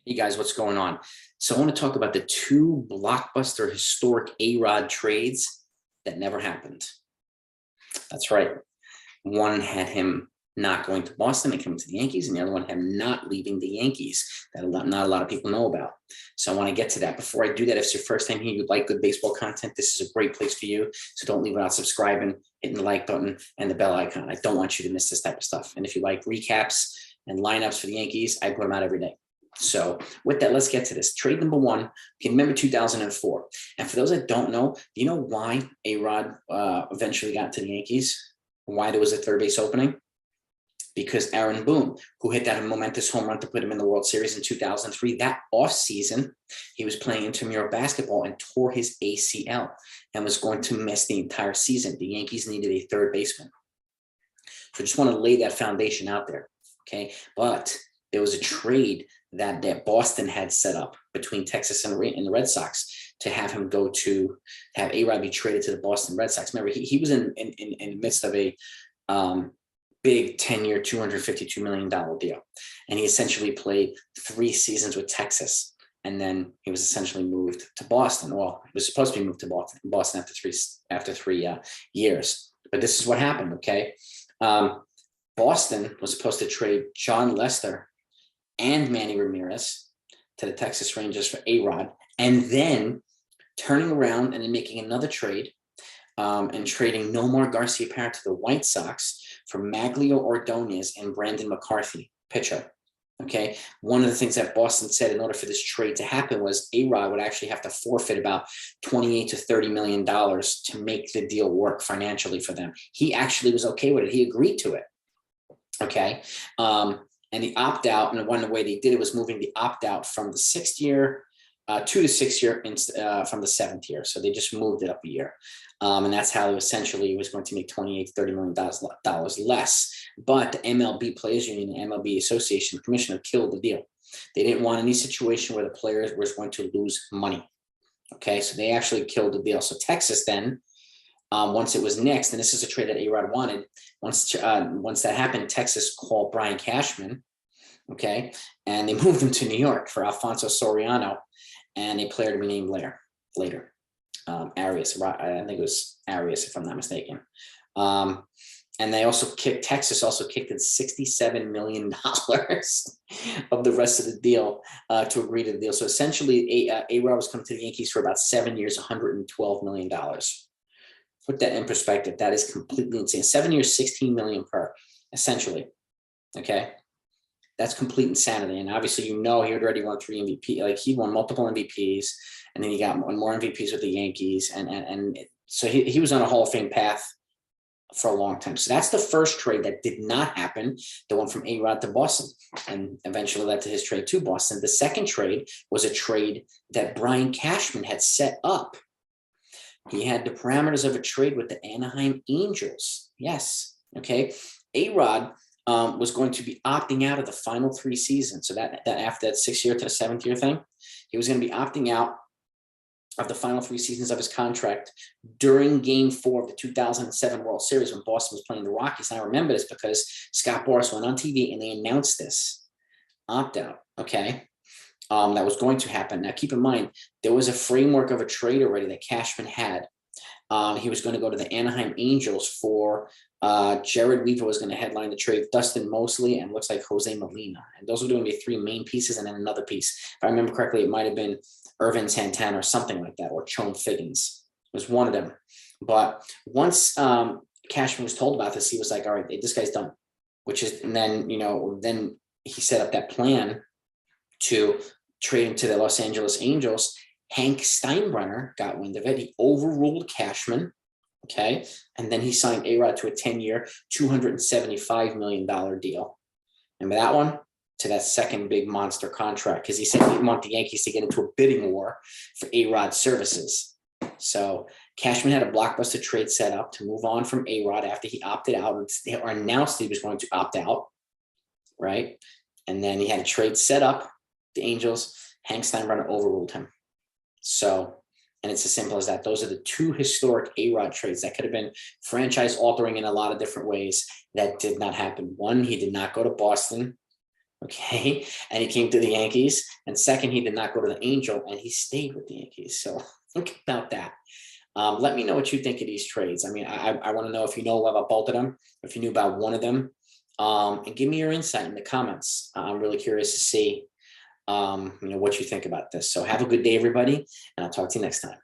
Hey guys, what's going on? So I want to talk about the two blockbuster historic A-Rod trades that never happened. That's right. One had him not going to Boston and coming to the Yankees, and the other one had him not leaving the Yankees. That not a lot of people know about. So I want to get to that. Before I do that, if it's your first time here, you'd like good baseball content, this is a great place for you. So don't leave without subscribing, hitting the like button, and the bell icon. I don't want you to miss this type of stuff. And if you like recaps and lineups for the Yankees, I put them out every day. So with that, let's get to this. Trade number one, you can remember 2004. And for those that don't know, do you know why A-Rod eventually got to the Yankees? Why there was a third base opening? Because Aaron Boone, who hit that momentous home run to put him in the World Series in 2003, that offseason, he was playing intramural basketball and tore his ACL and was going to miss the entire season. The Yankees needed a third baseman. So I just want to lay that foundation out there, okay? But there was a trade that Boston had set up between Texas and the Red Sox to have him go to have A-Rod be traded to the Boston Red Sox. Remember, he was in the midst of a big 10-year, $252 million deal. And he essentially played 3 seasons with Texas. And then he was essentially moved to Boston. Well, he was supposed to be moved to Boston after three years. But this is what happened, okay? Boston was supposed to trade John Lester and Manny Ramirez to the Texas Rangers for A-Rod, and then turning around and then making another trade and trading Nomar Garciaparra to the White Sox for Maglio Ordonez and Brandon McCarthy, pitcher. Okay, one of the things that Boston said in order for this trade to happen was A-Rod would actually have to forfeit about $28 to $30 million to make the deal work financially for them. He actually was okay with it. He agreed to it. Okay. And the opt-out, and one way they did it was moving the opt-out from the 6th year to the 6th year from the 7th year. So they just moved it up a year. And that's how essentially it was going to make $28 to $30 million less. But the MLB Players Union and MLB Association Commissioner killed the deal. They didn't want any situation where the players were going to lose money. Okay, so they actually killed the deal. So Texas then, once it was nixed, and this is a trade that A-Rod wanted, once that happened, Texas called Brian Cashman, okay, and they moved him to New York for Alfonso Soriano and a player to be named later. Arias, I think it was Arias, if I'm not mistaken. And they also Texas also kicked in $67 million of the rest of the deal to agree to the deal. So essentially, A-Rod was coming to the Yankees for about 7 years, $112 million. Put that in perspective. That is completely insane. 7 years, $16 million per, essentially. Okay, that's complete insanity. And obviously, he had already won 3 MVP. Like, he won multiple MVPs, and then he got more MVPs with the Yankees, and so he was on a Hall of Fame path for a long time. So that's the first trade that did not happen. The one from A-Rod to Boston, and eventually led to his trade to Boston. The second trade was a trade that Brian Cashman had set up. He had the parameters of a trade with the Anaheim Angels. Yes. Okay. A-Rod was going to be opting out of the final 3 seasons. So that after that 6th year to the 7th year thing, he was going to be opting out of the final 3 seasons of his contract during Game 4 of the 2007 World Series when Boston was playing the Rockies. And I remember this because Scott Boras went on TV and they announced this opt-out. Okay. That was going to happen. Now, keep in mind, there was a framework of a trade already that Cashman had. He was going to go to the Anaheim Angels for Jared Weaver was going to headline the trade, Dustin Mosley, and looks like Jose Molina. And those were going to be 3 main pieces and then another piece. If I remember correctly, it might have been Irvin Santana or something like that, or Chone Figgins. It was one of them. But once Cashman was told about this, he was like, all right, this guy's done. And then, then he set up that plan to trade him to the Los Angeles Angels. Hank Steinbrenner got wind of it. He overruled Cashman, okay? And then he signed A-Rod to a 10-year, $275 million deal. Remember that one? To that second big monster contract, because he said he didn't want the Yankees to get into a bidding war for A-Rod's services. So Cashman had a blockbuster trade set up to move on from A-Rod after he opted out or announced he was going to opt out, right? And then he had a trade set up. The Angels, Hank Steinbrenner overruled him. So, and it's as simple as that. Those are the 2 historic A-Rod trades that could have been franchise altering in a lot of different ways that did not happen. One, he did not go to Boston Okay. And he came to the Yankees. And second, he did not go to the Angel and he stayed with the Yankees. So think about that. Let me know what you think of these trades. I mean, I want to know if you know about both of them, if you knew about one of them, and give me your insight in the comments. I'm really curious to see, what you think about this. So have a good day, everybody, and I'll talk to you next time.